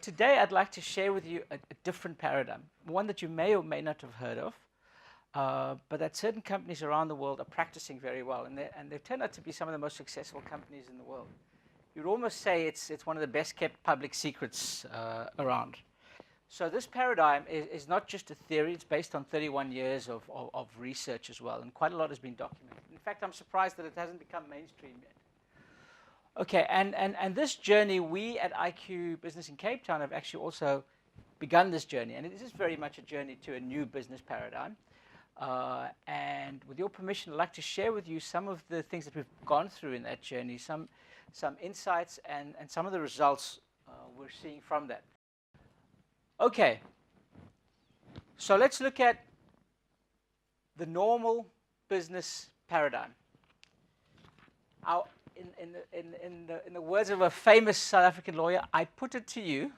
Today, I'd like to share with you a different paradigm, one that you may or may not have heard of, but that certain companies around the world are practicing very well, and they've turned out to be some of the most successful companies in the world. You'd almost say it's one of the best kept public secrets around. So this paradigm is not just a theory, it's based on 31 years of research as well, and quite a lot has been documented. In fact, I'm surprised that it hasn't become mainstream yet. Okay, and this journey, we at IQ Business in Cape Town have actually also begun this journey, and it is very much a journey to a new business paradigm. And with your permission, I'd like to share with you some of the things that we've gone through in that journey, some insights and some of the results we're seeing from that. Okay, so let's look at the normal business paradigm. In the words of a famous South African lawyer, I put it to you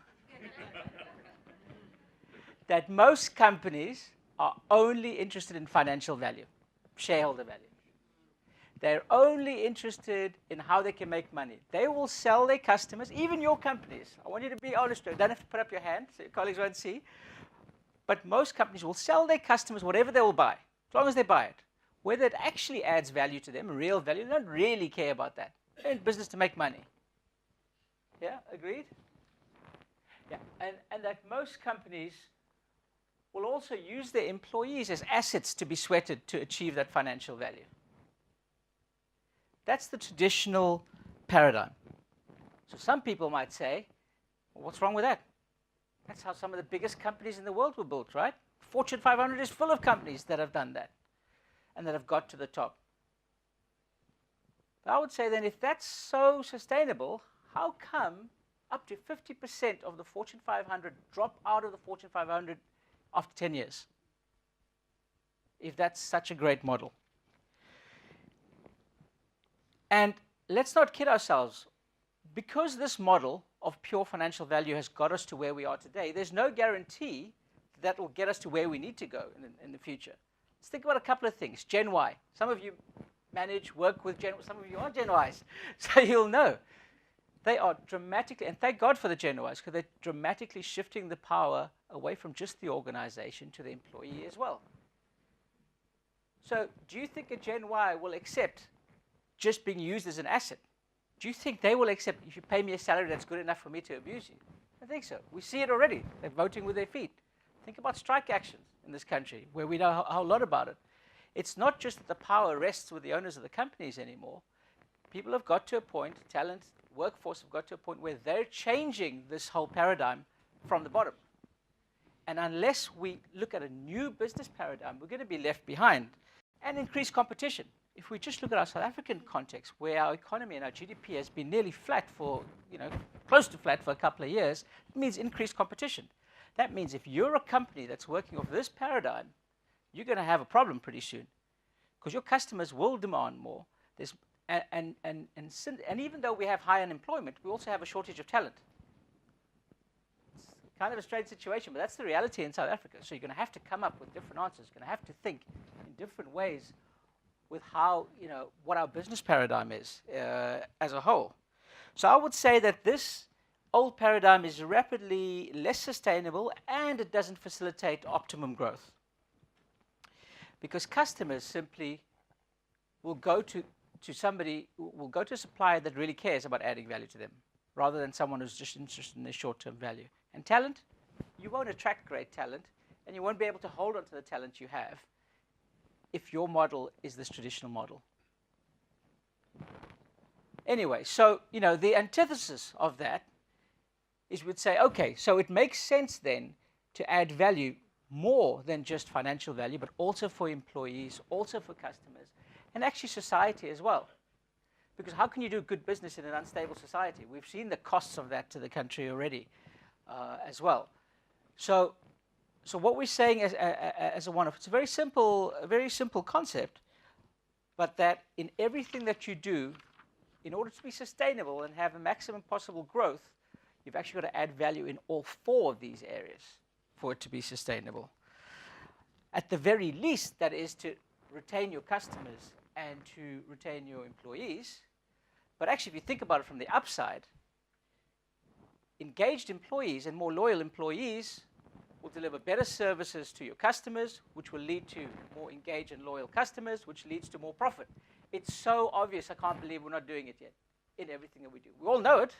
that most companies are only interested in financial value, shareholder value. They're only interested in how they can make money. They will sell their customers, even your companies. I want you to be honest. You don't have to put up your hand so your colleagues won't see. But most companies will sell their customers whatever they will buy, as long as they buy it. Whether it actually adds value to them, real value, they don't really care about that. They're in business to make money. Yeah, agreed? Yeah, and that most companies will also use their employees as assets to be sweated to achieve that financial value. That's the traditional paradigm. So some people might say, well, what's wrong with that? That's how some of the biggest companies in the world were built, right? Fortune 500 is full of companies that have done that and that have got to the top. But I would say then, if that's so sustainable, how come up to 50% of the Fortune 500 drop out of the Fortune 500 after 10 years? If that's such a great model. And let's not kid ourselves. Because this model of pure financial value has got us to where we are today, there's no guarantee that will get us to where we need to go in the future. Let's think about a couple of things. Gen Y. Some of you work with Gen Y. Some of you are Gen Ys. So you'll know. They are dramatically, and thank God for the Gen Ys, because they're dramatically shifting the power away from just the organization to the employee as well. So do you think a Gen Y will accept just being used as an asset? Do you think they will accept, if you pay me a salary that's good enough for me to abuse you? I think so. We see it already. They're voting with their feet. Think about strike actions in this country, where we know a lot about it. It's not just that the power rests with the owners of the companies anymore. People have got to a point, talent, workforce have got to a point where they're changing this whole paradigm from the bottom. And unless we look at a new business paradigm, we're going to be left behind. And increase competition. If we just look at our South African context, where our economy and our GDP has been nearly flat for, close to flat for a couple of years, it means increased competition. That means if you're a company that's working off this paradigm, you're going to have a problem pretty soon, because your customers will demand more. And even though we have high unemployment, we also have a shortage of talent. It's kind of a strange situation, but that's the reality in South Africa. So you're going to have to come up with different answers. You're going to have to think in different ways with how, what our business paradigm is as a whole. So I would say that this old paradigm is rapidly less sustainable, and it doesn't facilitate optimum growth. Because customers simply will go to a supplier that really cares about adding value to them, rather than someone who's just interested in their short-term value. And talent, you won't attract great talent, and you won't be able to hold on to the talent you have if your model is this traditional model. Anyway, so, the antithesis of that is we'd say, okay, so it makes sense then to add value more than just financial value, but also for employees, also for customers, and actually society as well. Because how can you do good business in an unstable society? We've seen the costs of that to the country already as well. So what we're saying as a one-off, it's a very simple concept, but that in everything that you do, in order to be sustainable and have a maximum possible growth, you've actually got to add value in all four of these areas for it to be sustainable. At the very least, that is to retain your customers and to retain your employees. But actually, if you think about it from the upside, engaged employees and more loyal employees will deliver better services to your customers, which will lead to more engaged and loyal customers, which leads to more profit. It's so obvious, I can't believe we're not doing it yet in everything that we do. We all know it,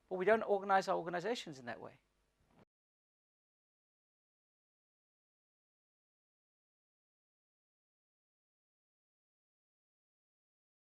but we don't organize our organizations in that way.